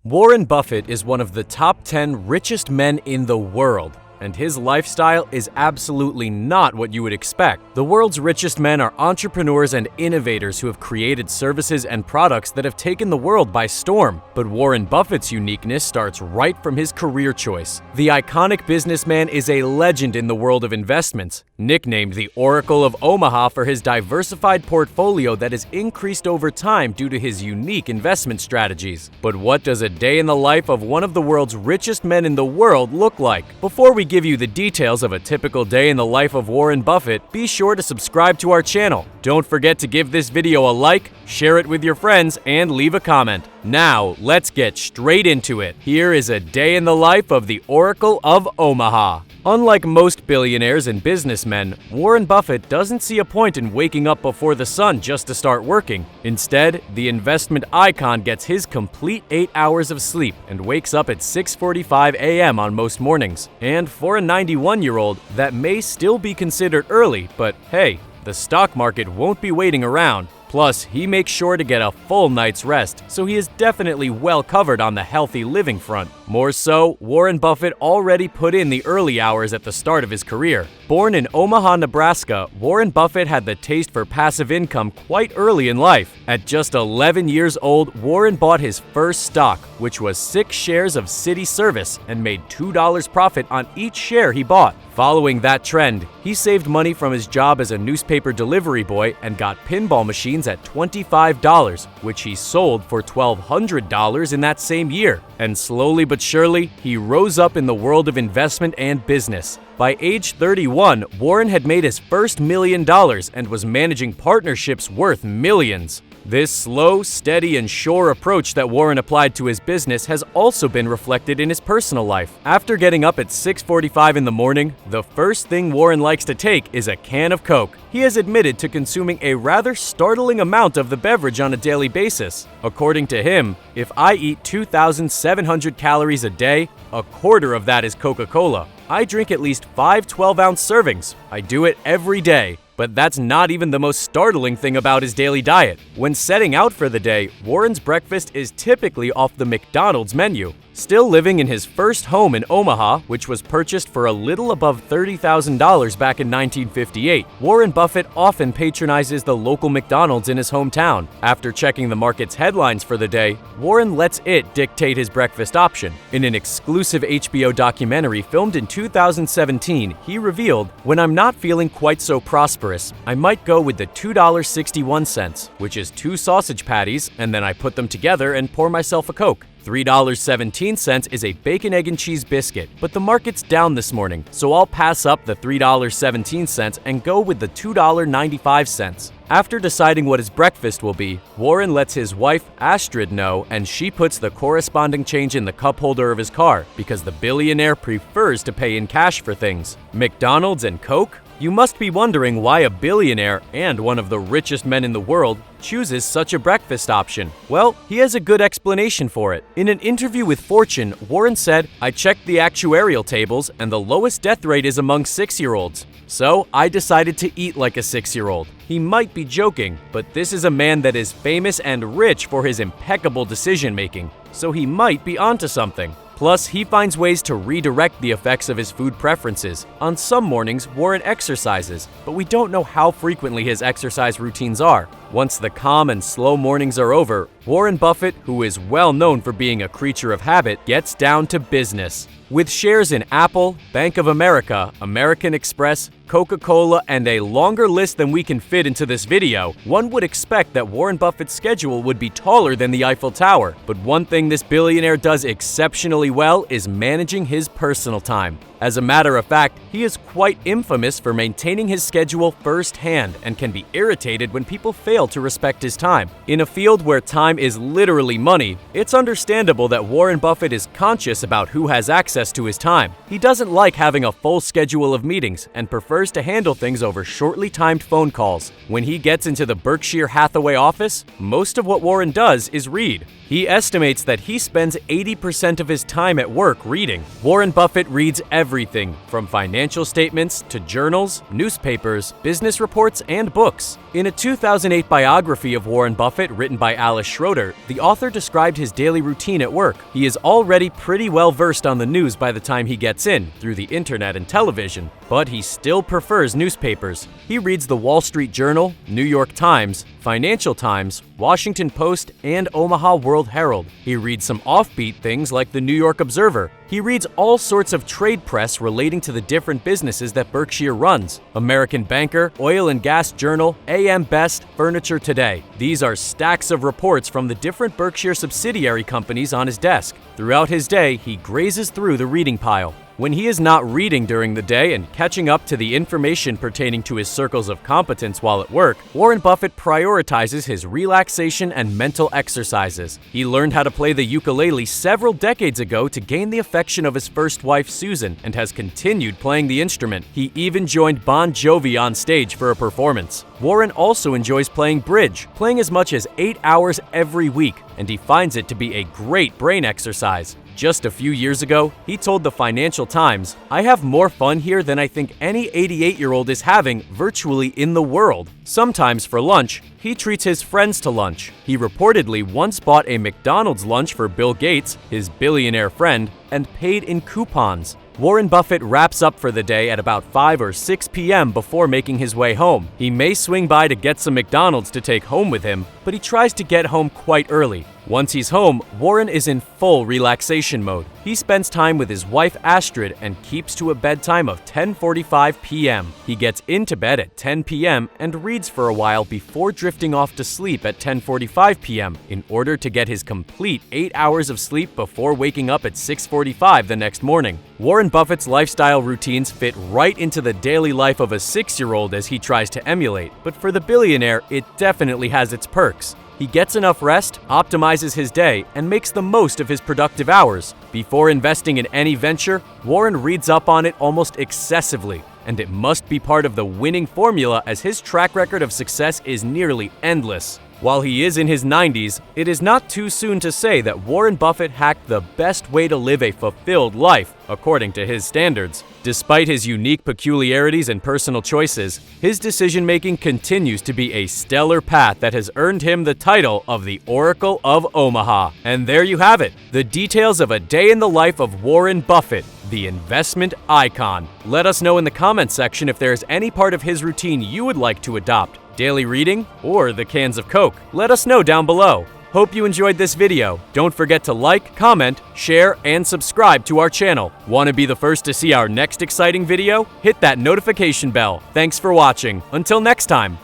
Warren Buffett is one of the top 10 richest men in the world, and his lifestyle is absolutely not what you would expect. The world's richest men are entrepreneurs and innovators who have created services and products that have taken the world by storm. But Warren Buffett's uniqueness starts right from his career choice. The iconic businessman is a legend in the world of investments, nicknamed the Oracle of Omaha for his diversified portfolio that has increased over time due to his unique investment strategies. But what does a day in the life of one of the world's richest men in the world look like? Before we give you the details of a typical day in the life of Warren Buffett, be sure to subscribe to our channel. Don't forget to give this video a like, share it with your friends, and leave a comment. Now, let's get straight into it. Here is a day in the life of the Oracle of Omaha. Unlike most billionaires and businessmen, Warren Buffett doesn't see a point in waking up before the sun just to start working. Instead, the investment icon gets his complete 8 hours of sleep and wakes up at 6:45 a.m. on most mornings. And for a 91-year-old, that may still be considered early, but hey, the stock market won't be waiting around. Plus, he makes sure to get a full night's rest, so he is definitely well covered on the healthy living front. More so, Warren Buffett already put in the early hours at the start of his career. Born in Omaha, Nebraska, Warren Buffett had the taste for passive income quite early in life. At just 11 years old, Warren bought his first stock, which was 6 shares of City Service, and made $2 profit on each share he bought. Following that trend, he saved money from his job as a newspaper delivery boy and got pinball machines at $25, which he sold for $1,200 in that same year. And slowly but surely, he rose up in the world of investment and business. By age 31, Warren had made his first $1 million and was managing partnerships worth millions. This slow, steady, and sure approach that Warren applied to his business has also been reflected in his personal life. After getting up at 6:45 in the morning, the first thing Warren likes to take is a can of Coke. He has admitted to consuming a rather startling amount of the beverage on a daily basis. According to him, if I eat 2,700 calories a day, a quarter of that is Coca-Cola. I drink at least 5 12-ounce servings. I do it every day. But that's not even the most startling thing about his daily diet. When setting out for the day, Warren's breakfast is typically off the McDonald's menu. Still living in his first home in Omaha, which was purchased for a little above $30,000 back in 1958, Warren Buffett often patronizes the local McDonald's in his hometown. After checking the market's headlines for the day, Warren lets it dictate his breakfast option. In an exclusive HBO documentary filmed in 2017, he revealed, "When I'm not feeling quite so prosperous, I might go with the $2.61, which is 2 sausage patties, and then I put them together and pour myself a Coke. $3.17 is a bacon, egg, and cheese biscuit, but the market's down this morning, so I'll pass up the $3.17 and go with the $2.95. After deciding what his breakfast will be, Warren lets his wife, Astrid, know, and she puts the corresponding change in the cup holder of his car because the billionaire prefers to pay in cash for things. McDonald's and Coke? You must be wondering why a billionaire and one of the richest men in the world chooses such a breakfast option. Well, he has a good explanation for it. In an interview with Fortune, Warren said, "I checked the actuarial tables and the lowest death rate is among 6-year-olds. So I decided to eat like a 6-year-old. He might be joking, but this is a man that is famous and rich for his impeccable decision-making, so he might be onto something. Plus, he finds ways to redirect the effects of his food preferences. On some mornings, Warren exercises, but we don't know how frequently his exercise routines are. Once the calm and slow mornings are over, Warren Buffett, who is well known for being a creature of habit, gets down to business. With shares in Apple, Bank of America, American Express, Coca-Cola, and a longer list than we can fit into this video, one would expect that Warren Buffett's schedule would be taller than the Eiffel Tower. But one thing this billionaire does exceptionally well is managing his personal time. As a matter of fact, he is quite infamous for maintaining his schedule firsthand and can be irritated when people fail to respect his time. In a field where time is literally money, it's understandable that Warren Buffett is conscious about who has access to his time. He doesn't like having a full schedule of meetings and prefers to handle things over shortly timed phone calls. When he gets into the Berkshire Hathaway office, most of what Warren does is read. He estimates that he spends 80% of his time at work reading. Warren Buffett reads everything from financial statements to journals, newspapers, business reports, and books. In a 2008 biography of Warren Buffett written by Alice Schroeder, the author described his daily routine at work. He is already pretty well versed on the news by the time he gets in, through the internet and television, but he still prefers newspapers. He reads the Wall Street Journal, New York Times, Financial Times, Washington Post, and Omaha World Herald. He reads some offbeat things like the New York Observer. He reads all sorts of trade press relating to the different businesses that Berkshire runs: American Banker, Oil and Gas Journal, AM Best, Furniture Today. These are stacks of reports from the different Berkshire subsidiary companies on his desk. Throughout his day, he grazes through the reading pile. When he is not reading during the day and catching up to the information pertaining to his circles of competence while at work, Warren Buffett prioritizes his relaxation and mental exercises. He learned how to play the ukulele several decades ago to gain the affection of his first wife, Susan, and has continued playing the instrument. He even joined Bon Jovi on stage for a performance. Warren also enjoys playing bridge, playing as much as 8 hours every week, and he finds it to be a great brain exercise. Just a few years ago, he told the Financial Times, "I have more fun here than I think any 88-year-old is having virtually in the world." Sometimes for lunch, he treats his friends to lunch. He reportedly once bought a McDonald's lunch for Bill Gates, his billionaire friend, and paid in coupons. Warren Buffett wraps up for the day at about 5 or 6 p.m. before making his way home. He may swing by to get some McDonald's to take home with him, but he tries to get home quite early. Once he's home, Warren is in full relaxation mode. He spends time with his wife Astrid and keeps to a bedtime of 10:45 p.m. He gets into bed at 10 p.m. and reads for a while before drifting off to sleep at 10:45 p.m. in order to get his complete 8 hours of sleep before waking up at 6:45 the next morning. Warren Buffett's lifestyle routines fit right into the daily life of a 6-year-old as he tries to emulate, but for the billionaire, it definitely has its perks. He gets enough rest, optimizes his day, and makes the most of his productive hours. Before investing in any venture, Warren reads up on it almost excessively, and it must be part of the winning formula as his track record of success is nearly endless. While he is in his 90s, it is not too soon to say that Warren Buffett hacked the best way to live a fulfilled life, according to his standards. Despite his unique peculiarities and personal choices, his decision-making continues to be a stellar path that has earned him the title of the Oracle of Omaha. And there you have it, the details of a day in the life of Warren Buffett, the investment icon. Let us know in the comments section if there is any part of his routine you would like to adopt. Daily reading, or the cans of Coke? Let us know down below. Hope you enjoyed this video. Don't forget to like, comment, share, and subscribe to our channel. Want to be the first to see our next exciting video? Hit that notification bell. Thanks for watching. Until next time.